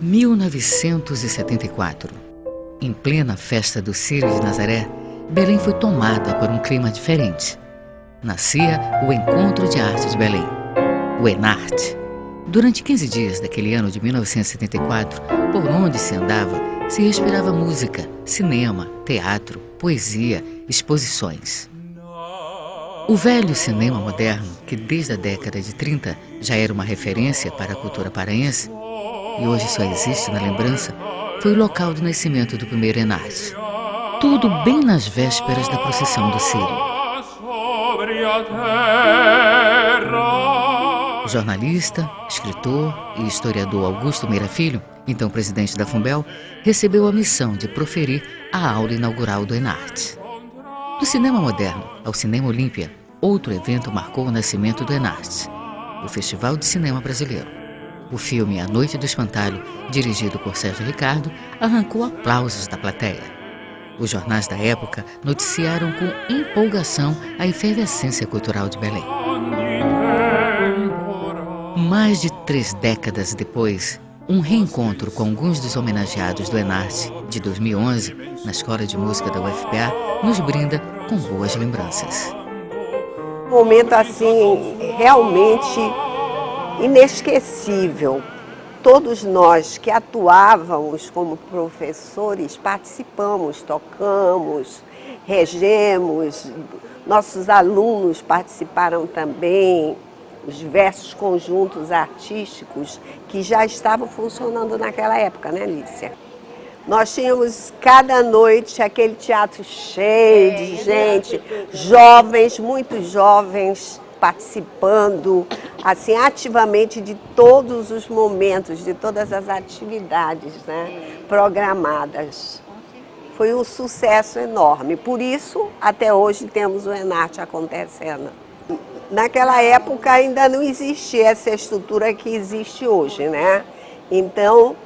1974. Em plena festa do Círio de Nazaré, Belém foi tomada por um clima diferente. Nascia o Encontro de Arte de Belém, o Enarte. Durante 15 dias daquele ano de 1974, por onde se andava, se respirava música, cinema, teatro, poesia, exposições. O velho cinema moderno, que desde a década de 30 já era uma referência para a cultura paraense, e hoje só existe na lembrança, foi o local do nascimento do primeiro Enarte. Tudo bem nas vésperas da procissão do Círio. O jornalista, escritor e historiador Augusto Meira Filho, então presidente da Fumbel, recebeu a missão de proferir a aula inaugural do Enarte. Do cinema moderno ao Cinema Olímpia, outro evento marcou o nascimento do Enarte, o Festival de Cinema Brasileiro. O filme A Noite do Espantalho, dirigido por Sérgio Ricardo, arrancou aplausos da plateia. Os jornais da época noticiaram com empolgação a efervescência cultural de Belém. Mais de 3 décadas depois, um reencontro com alguns dos homenageados do Enarte de 2011, na Escola de Música da UFPA, nos brinda com boas lembranças. Um momento assim, realmente inesquecível. Todos nós que atuávamos como professores participamos, tocamos, regemos, nossos alunos participaram também, os diversos conjuntos artísticos que já estavam funcionando naquela época, né, Lícia? Nós tínhamos cada noite aquele teatro cheio de gente, jovens, muito jovens, participando assim ativamente de todos os momentos, de todas as atividades, né, programadas. Foi um sucesso enorme, por isso até hoje temos o Enarte acontecendo. Naquela época ainda não existia essa estrutura que existe hoje, né? Então,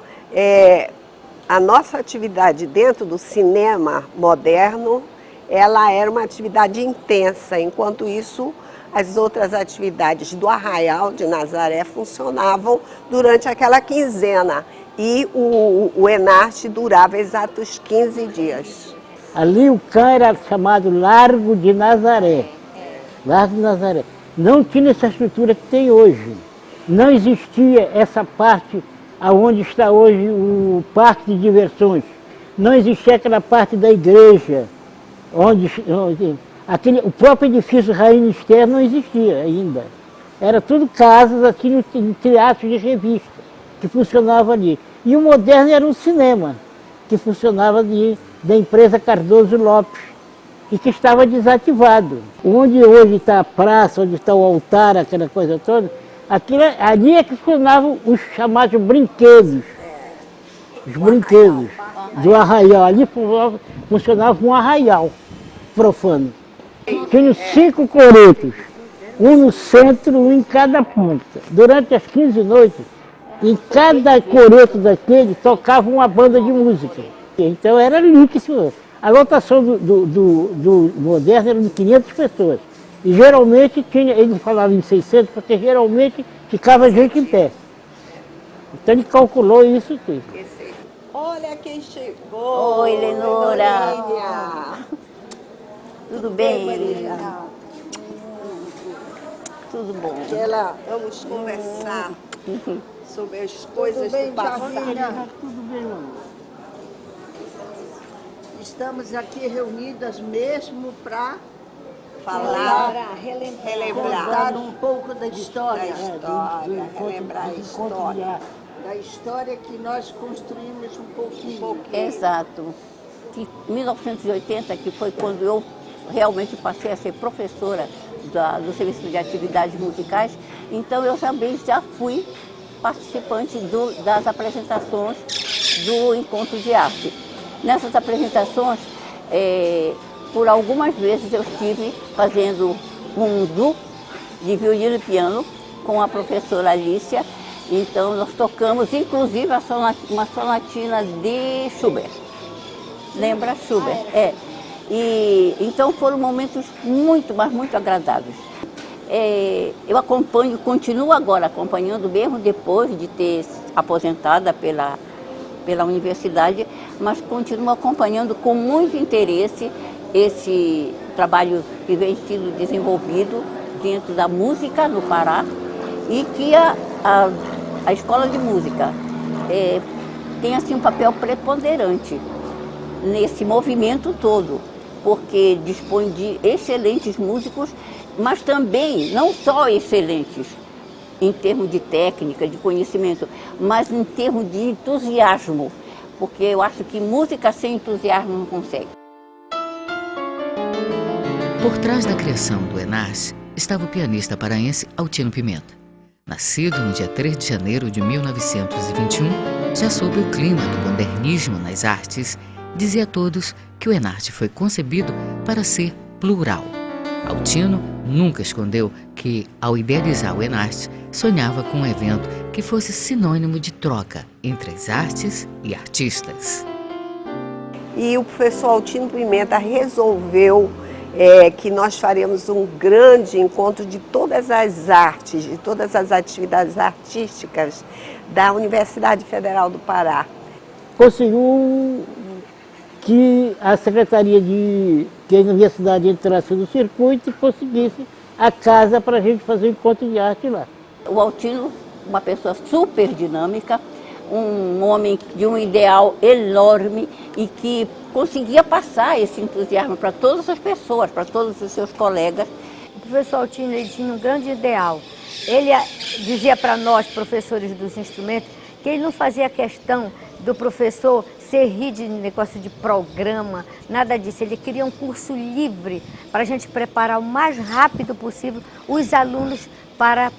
a nossa atividade dentro do cinema moderno, ela era uma atividade intensa, enquanto isso as outras atividades do Arraial de Nazaré funcionavam durante aquela quinzena e o Enarte durava exatos 15 dias. Ali o CAM era chamado Largo de Nazaré. Largo de Nazaré. Não tinha essa estrutura que tem hoje. Não existia essa parte aonde está hoje o parque de diversões. Não existia aquela parte da igreja, o próprio edifício Rainha Esther não existia ainda. Era tudo casas aqui no teatro de revista, que funcionava ali. E o moderno era um cinema, que funcionava da empresa Cardoso Lopes, e que estava desativado. Onde hoje está a praça, onde está o altar, aquela coisa toda, ali é que funcionavam os chamados brinquedos. Os brinquedos do arraial. Ali funcionava um arraial profano. Tinha 5 coretos, um no centro, um em cada ponta. Durante as 15 noites, em cada coreto daquele tocava uma banda de música. Então era líquido. A lotação do moderno era de 500 pessoas. E geralmente eles falavam em 600, porque geralmente ficava gente em pé. Então ele calculou isso tudo. Olha quem chegou! Oi, Lenora! Tudo bem, Maria? Tudo bom. Vamos conversar sobre as coisas do passado. Tudo bem, mano. Estamos aqui reunidas mesmo para relembrar um pouco da história. Relembrar a história. Da história que nós construímos um pouquinho. Exato. Em 1980, que foi quando eu realmente passei a ser professora do Serviço de Atividades Musicais, então eu também já fui participante das apresentações do Encontro de Arte. Nessas apresentações, por algumas vezes eu estive fazendo um duo de violino e piano com a professora Alicia. Então nós tocamos inclusive uma sonatina de Schubert. Lembra Schubert? E então foram momentos muito, mas muito agradáveis. Eu continuo agora acompanhando, mesmo depois de ter aposentada pela universidade, mas continuo acompanhando com muito interesse esse trabalho que vem sendo desenvolvido dentro da música no Pará e que a escola de música tem assim um papel preponderante nesse movimento todo, porque dispõe de excelentes músicos, mas também não só excelentes em termos de técnica, de conhecimento, mas em termos de entusiasmo, porque eu acho que música sem entusiasmo não consegue. Por trás da criação do ENARTE estava o pianista paraense Altino Pimenta. Nascido no dia 3 de janeiro de 1921, já sob o clima do modernismo nas artes, dizia a todos que o ENARTE foi concebido para ser plural. Altino nunca escondeu que, ao idealizar o ENARTE, sonhava com um evento que fosse sinônimo de troca entre as artes e artistas. E o professor Altino Pimenta resolveu que nós faremos um grande encontro de todas as artes, de todas as atividades artísticas da Universidade Federal do Pará. Conseguiu que a Secretaria que a Universidade entrasse no circuito e conseguisse a casa para a gente fazer o encontro de arte lá. O Altino, uma pessoa super dinâmica, um homem de um ideal enorme e que conseguia passar esse entusiasmo para todas as pessoas, para todos os seus colegas. O professor Altino, ele tinha um grande ideal. Ele dizia para nós, professores dos instrumentos, que ele não fazia questão do professor ser rígido de negócio de programa, nada disso. Ele queria um curso livre para a gente preparar o mais rápido possível os alunos para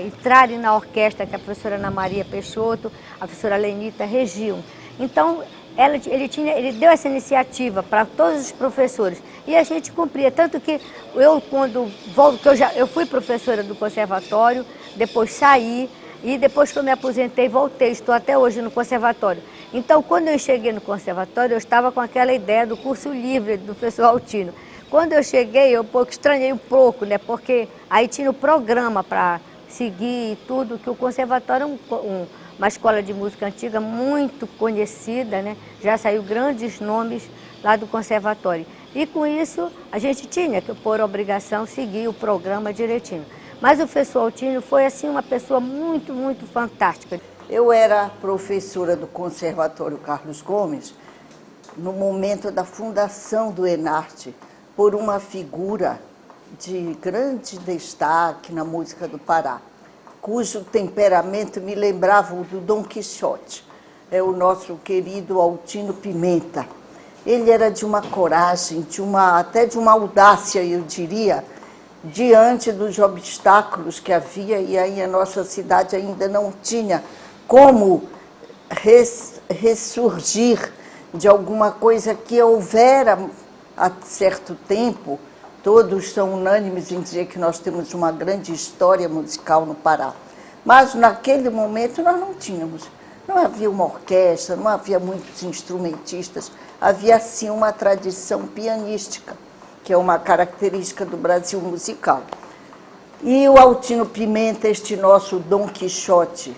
entrarem na orquestra que a professora Ana Maria Peixoto, a professora Lenita regiam. Então, ele deu essa iniciativa para todos os professores e a gente cumpria. Tanto que eu, quando volto, eu fui professora do conservatório, depois saí e depois que eu me aposentei, voltei, estou até hoje no conservatório. Então, quando eu cheguei no conservatório, eu estava com aquela ideia do curso livre do professor Altino. Quando eu cheguei, eu estranhei um pouco, né? Porque aí tinha o programa para seguir e tudo, que o conservatório é uma escola de música antiga muito conhecida, né? Já saiu grandes nomes lá do conservatório. E com isso, a gente tinha que, por obrigação, seguir o programa direitinho. Mas o professor Altino foi, assim, uma pessoa muito, muito fantástica. Eu era professora do Conservatório Carlos Gomes no momento da fundação do ENARTE, por uma figura de grande destaque na música do Pará, cujo temperamento me lembrava o do Dom Quixote, é o nosso querido Altino Pimenta. Ele era de uma coragem, até de uma audácia, eu diria, diante dos obstáculos que havia, e aí a nossa cidade ainda não tinha como ressurgir de alguma coisa que houvera há certo tempo. Todos são unânimes em dizer que nós temos uma grande história musical no Pará. Mas naquele momento nós não tínhamos. Não havia uma orquestra, não havia muitos instrumentistas, havia sim uma tradição pianística, que é uma característica do Brasil musical. E o Altino Pimenta, este nosso Dom Quixote,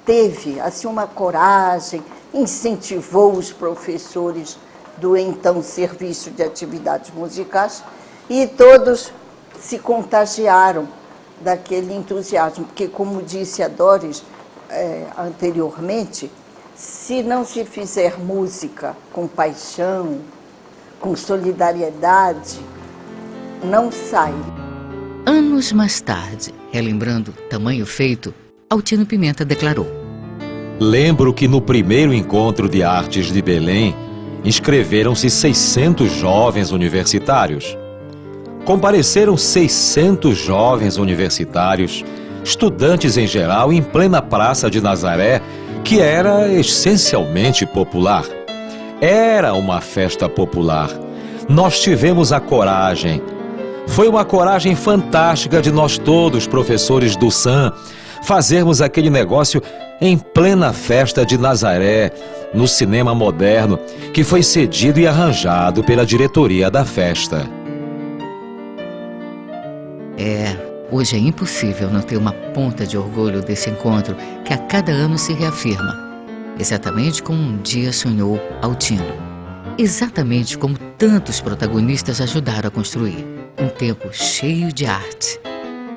teve assim uma coragem, incentivou os professores do então Serviço de Atividades Musicais e todos se contagiaram daquele entusiasmo, porque, como disse a Doris anteriormente, se não se fizer música com paixão, com solidariedade, não sai. Anos mais tarde, relembrando tamanho feito, Altino Pimenta declarou: lembro que no primeiro encontro de artes de Belém, inscreveram-se 600 jovens universitários. Compareceram 600 jovens universitários, estudantes em geral, em plena Praça de Nazaré, que era essencialmente popular. Era uma festa popular. Nós tivemos a coragem. Foi uma coragem fantástica de nós todos, professores do SAM, fazermos aquele negócio em plena festa de Nazaré, no cinema moderno, que foi cedido e arranjado pela diretoria da festa. Hoje é impossível não ter uma ponta de orgulho desse encontro que a cada ano se reafirma, exatamente como um dia sonhou Altino, exatamente como tantos protagonistas ajudaram a construir. Um tempo cheio de arte,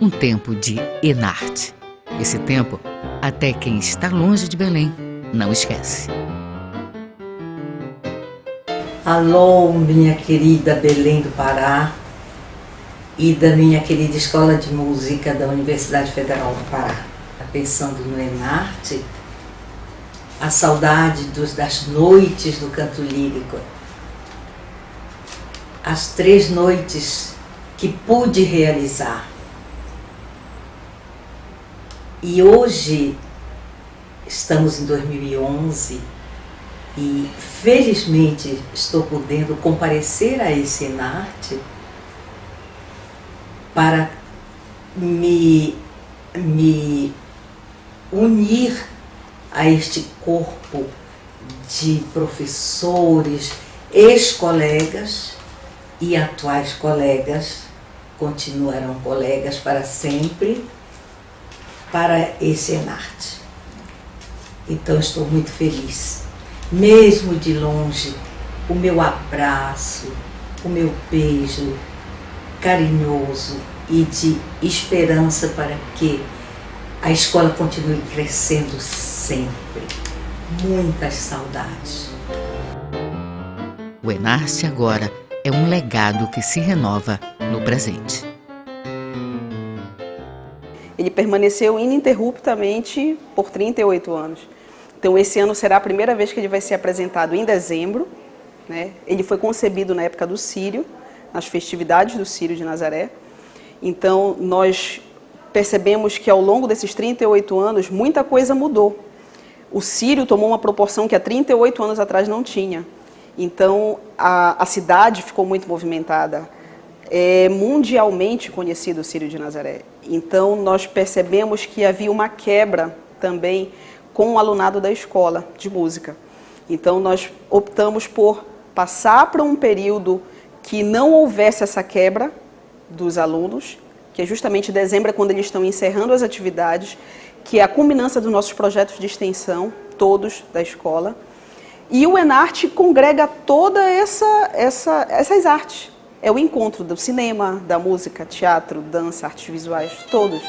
um tempo de Enarte. Esse tempo, até quem está longe de Belém não esquece. Alô, minha querida Belém do Pará e da minha querida Escola de Música da Universidade Federal do Pará. Pensando no Enarte, a saudade das noites do canto lírico, as 3 noites que pude realizar. E hoje estamos em 2011 e felizmente estou podendo comparecer a esse Enarte para me unir a este corpo de professores, ex-colegas e atuais colegas, continuarão colegas para sempre, para esse Enarte. Então estou muito feliz. Mesmo de longe, o meu abraço, o meu beijo carinhoso e de esperança para que a escola continue crescendo sempre. Muitas saudades. O Enarte agora é um legado que se renova no presente. Ele permaneceu ininterruptamente por 38 anos. Então, esse ano será a primeira vez que ele vai ser apresentado em dezembro, né? Ele foi concebido na época do Círio, nas festividades do Círio de Nazaré. Então, nós percebemos que ao longo desses 38 anos, muita coisa mudou. O Círio tomou uma proporção que há 38 anos atrás não tinha. Então, a cidade ficou muito movimentada. É mundialmente conhecido o Círio de Nazaré. Então, nós percebemos que havia uma quebra também com o alunado da escola de música. Então, nós optamos por passar para um período que não houvesse essa quebra dos alunos, que é justamente dezembro, é quando eles estão encerrando as atividades, que é a culminância dos nossos projetos de extensão, todos da escola. E o Enarte congrega todas essas artes. É o encontro do cinema, da música, teatro, dança, artes visuais, todos.